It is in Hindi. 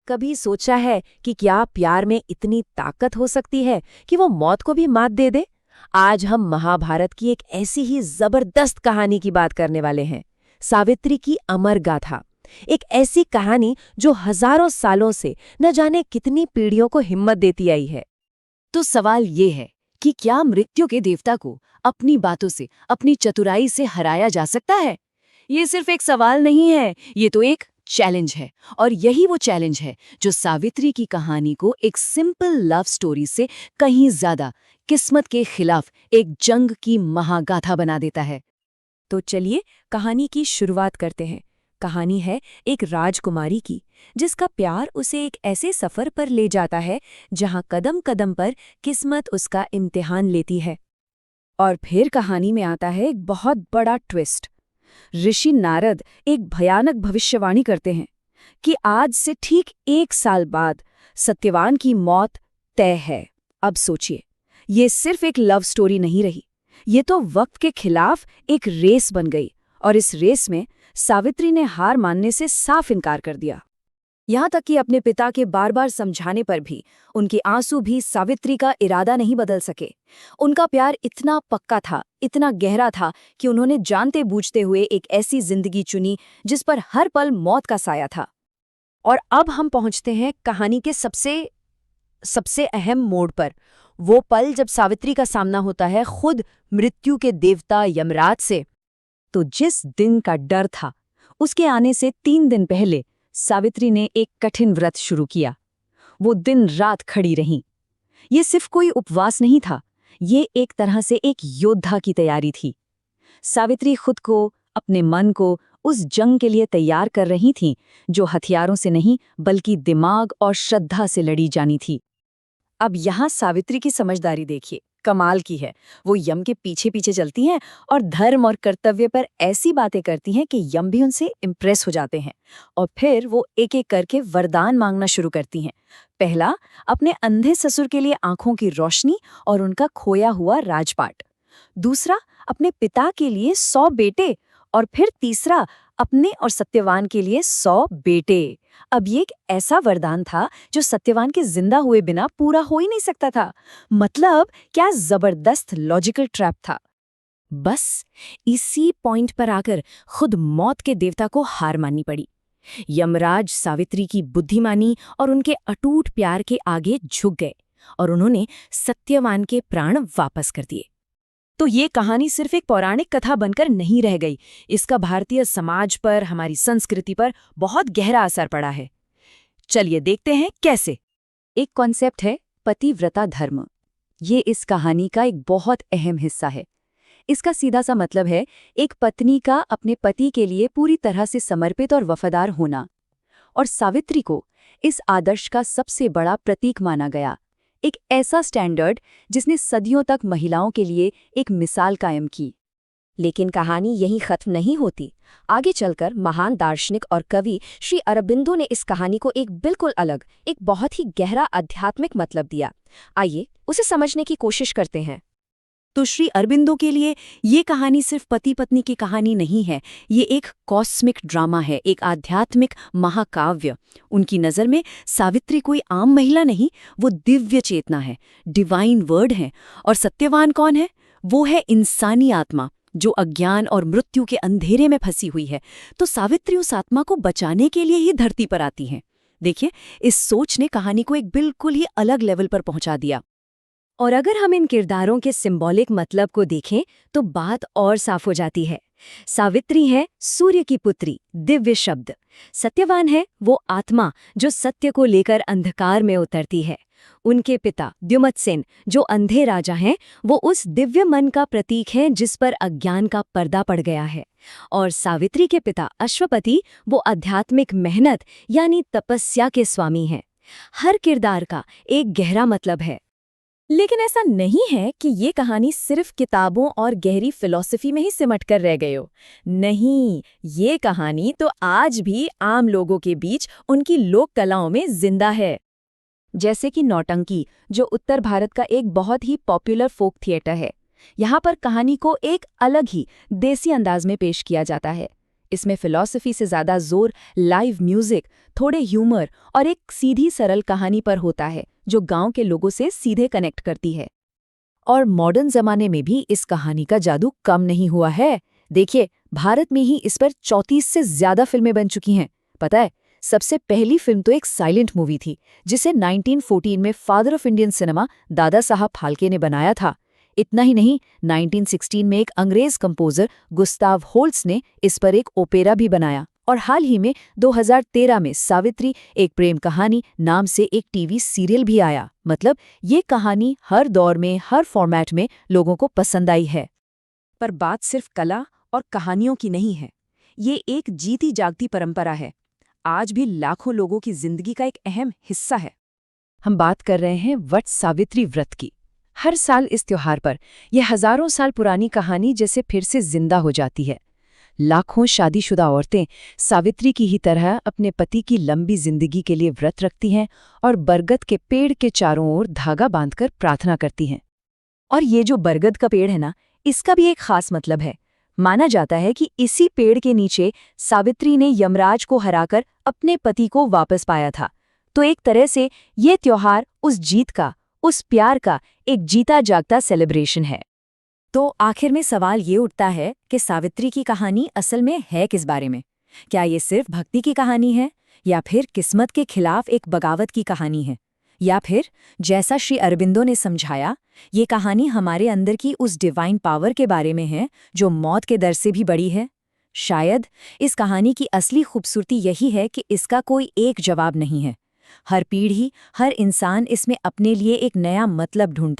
कभी सोचा है कि क्या प्यार में इतनी ताकत हो सकती है कि वो मौत को भी मात दे दे? आज हम महाभारत की एक ऐसी ही जबरदस्त कहानी की बात करने वाले हैं, सावित्री की अमर गाथा। एक ऐसी कहानी जो हजारों सालों से न जाने कितनी पीढ़ियों को हिम्मत देती आई है। तो सवाल ये है कि क्या मृत्यु के देवता को अपनी बातों से, अपनी चतुराई से हराया जा सकता है? ये सिर्फ एक सवाल नहीं है, ये तो एक चैलेंज है। और यही वो चैलेंज है जो सावित्री की कहानी को एक सिंपल लव स्टोरी से कहीं ज्यादा किस्मत के खिलाफ एक जंग की महागाथा बना देता है। तो चलिए कहानी की शुरुआत करते हैं। कहानी है एक राजकुमारी की, जिसका प्यार उसे एक ऐसे सफर पर ले जाता है जहां कदम कदम पर किस्मत उसका इम्तिहान लेती है। और फिर कहानी में आता है एक बहुत बड़ा ट्विस्ट। ऋषि नारद एक भयानक भविष्यवाणी करते हैं कि आज से ठीक 1 साल बाद सत्यवान की मौत तय है। अब सोचिए, ये सिर्फ एक लव स्टोरी नहीं रही, ये तो वक्त के खिलाफ एक रेस बन गई। और इस रेस में सावित्री ने हार मानने से साफ इनकार कर दिया। यहाँ तक कि अपने पिता के बार बार समझाने पर भी उनके आंसू भी सावित्री का इरादा नहीं बदल सके। उनका प्यार इतना पक्का था, इतना गहरा था कि उन्होंने जानते बूझते हुए एक ऐसी जिंदगी चुनी जिस पर हर पल मौत का साया था। और अब हम पहुंचते हैं कहानी के सबसे अहम मोड़ पर। वो पल जब सावित्री का सामना होता है खुद मृत्यु के देवता यमराज से। तो जिस दिन का डर था, उसके आने से 3 दिन पहले सावित्री ने एक कठिन व्रत शुरू किया। वो दिन रात खड़ी रहीं। ये सिर्फ कोई उपवास नहीं था, ये एक तरह से एक योद्धा की तैयारी थी। सावित्री खुद को, अपने मन को उस जंग के लिए तैयार कर रही थीं जो हथियारों से नहीं बल्कि दिमाग और श्रद्धा से लड़ी जानी थी। अब यहाँ सावित्री की समझदारी देखिए, कमाल की है। वो यम के पीछे पीछे चलती हैं और धर्म और कर्तव्य पर ऐसी बातें करती हैं कि यम भी उनसे इम्प्रेस हो जाते हैं। और फिर वो एक एक करके वरदान मांगना शुरू करती हैं। पहला, अपने अंधे ससुर के लिए आंखों की रोशनी और उनका खोया हुआ राजपाट। दूसरा, अपने पिता के लिए 100 बेटे। और फिर तीसरा, अपने और सत्यवान के लिए 100 बेटे। अब ये एक ऐसा वरदान था जो सत्यवान के जिंदा हुए बिना पूरा हो ही नहीं सकता था। मतलब क्या जबरदस्त लॉजिकल ट्रैप था। बस इसी पॉइंट पर आकर खुद मौत के देवता को हार माननी पड़ी। यमराज सावित्री की बुद्धिमानी और उनके अटूट प्यार के आगे झुक गए और उन्होंने सत्यवान के प्राण वापस कर दिए। तो ये कहानी सिर्फ एक पौराणिक कथा बनकर नहीं रह गई, इसका भारतीय समाज पर, हमारी संस्कृति पर बहुत गहरा असर पड़ा है। चलिए देखते हैं कैसे। एक कॉन्सेप्ट है पतिव्रता धर्म। ये इस कहानी का एक बहुत अहम हिस्सा है। इसका सीधा सा मतलब है एक पत्नी का अपने पति के लिए पूरी तरह से समर्पित और वफादार होना। और सावित्री को इस आदर्श का सबसे बड़ा प्रतीक माना गया। एक ऐसा स्टैंडर्ड जिसने सदियों तक महिलाओं के लिए एक मिसाल कायम की। लेकिन कहानी यहीं खत्म नहीं होती। आगे चलकर महान दार्शनिक और कवि श्री अरबिंदो ने इस कहानी को एक बिल्कुल अलग, एक बहुत ही गहरा आध्यात्मिक मतलब दिया। आइए उसे समझने की कोशिश करते हैं। तो श्री अरबिंदो के लिए ये कहानी सिर्फ पति पत्नी की कहानी नहीं है, ये एक कॉस्मिक ड्रामा है, एक आध्यात्मिक महाकाव्य। उनकी नज़र में सावित्री कोई आम महिला नहीं, वो दिव्य चेतना है, डिवाइन वर्ड है। और सत्यवान कौन है? वो है इंसानी आत्मा जो अज्ञान और मृत्यु के अंधेरे में फंसी हुई है। तो सावित्री उस आत्मा को बचाने के लिए ही धरती पर आती हैं। देखिए, इस सोच ने कहानी को एक बिल्कुल ही अलग लेवल पर पहुंचा दिया। और अगर हम इन किरदारों के सिंबॉलिक मतलब को देखें तो बात और साफ हो जाती है। सावित्री है सूर्य की पुत्री, दिव्य शब्द। सत्यवान है वो आत्मा जो सत्य को लेकर अंधकार में उतरती है। उनके पिता द्युमत्सेन जो अंधे राजा हैं, वो उस दिव्य मन का प्रतीक हैं जिस पर अज्ञान का पर्दा पड़ गया है। और सावित्री के पिता अश्वपति वो आध्यात्मिक मेहनत यानी तपस्या के स्वामी हैं। हर किरदार का एक गहरा मतलब है। लेकिन ऐसा नहीं है कि ये कहानी सिर्फ किताबों और गहरी फिलॉसफी में ही सिमट कर रह गई हो। नहीं, ये कहानी तो आज भी आम लोगों के बीच उनकी लोक कलाओं में जिंदा है। जैसे कि नौटंकी, जो उत्तर भारत का एक बहुत ही पॉपुलर फोक थिएटर है। यहाँ पर कहानी को एक अलग ही देसी अंदाज में पेश किया जाता है। इसमें फिलॉसफी से ज़्यादा जोर लाइव म्यूजिक, थोड़े ह्यूमर और एक सीधी सरल कहानी पर होता है जो गांव के लोगों से सीधे कनेक्ट करती है। और मॉडर्न जमाने में भी इस कहानी का जादू कम नहीं हुआ है। देखिए, भारत में ही इस पर 34 से ज्यादा फिल्में बन चुकी हैं। पता है, सबसे पहली फिल्म तो एक साइलेंट मूवी थी जिसे 1914 में father of Indian cinema Dada Saheb Phalke ने बनाया था। इतना ही नहीं, 1916 में एक अंग्रेज कंपोजर गुस्ताव होल्ट्स ने इस पर एक ओपेरा भी बनाया। और हाल ही में 2013 में सावित्री एक प्रेम कहानी नाम से एक टीवी सीरियल भी आया। मतलब ये कहानी हर दौर में, हर फॉर्मेट में लोगों को पसंद आई है। पर बात सिर्फ कला और कहानियों की नहीं है, ये एक जीती जागती परंपरा है। आज भी लाखों लोगों की जिंदगी का एक अहम हिस्सा है। हम बात कर रहे हैं वट सावित्री व्रत की। हर साल इस त्योहार पर यह हजारों साल पुरानी कहानी जैसे फिर से जिंदा हो जाती है। लाखों शादीशुदा औरतें सावित्री की ही तरह अपने पति की लंबी जिंदगी के लिए व्रत रखती हैं और बरगद के पेड़ के चारों ओर धागा बांधकर प्रार्थना करती हैं। और ये जो बरगद का पेड़ है ना, इसका भी एक खास मतलब है। माना जाता है कि इसी पेड़ के नीचे सावित्री ने यमराज को हराकर अपने पति को वापस पाया था। तो एक तरह से ये त्योहार उस जीत का, उस प्यार का एक जीता जागता सेलिब्रेशन है। तो आखिर में सवाल ये उठता है कि सावित्री की कहानी असल में है किस बारे में? क्या ये सिर्फ भक्ति की कहानी है, या फिर किस्मत के खिलाफ एक बगावत की कहानी है, या फिर जैसा श्री अरबिंदो ने समझाया, ये कहानी हमारे अंदर की उस डिवाइन पावर के बारे में है जो मौत के डर से भी बड़ी है? शायद इस कहानी की असली खूबसूरती यही है कि इसका कोई एक जवाब नहीं है। हर पीढ़ी, हर इंसान इसमें अपने लिए एक नया मतलब ढूंढता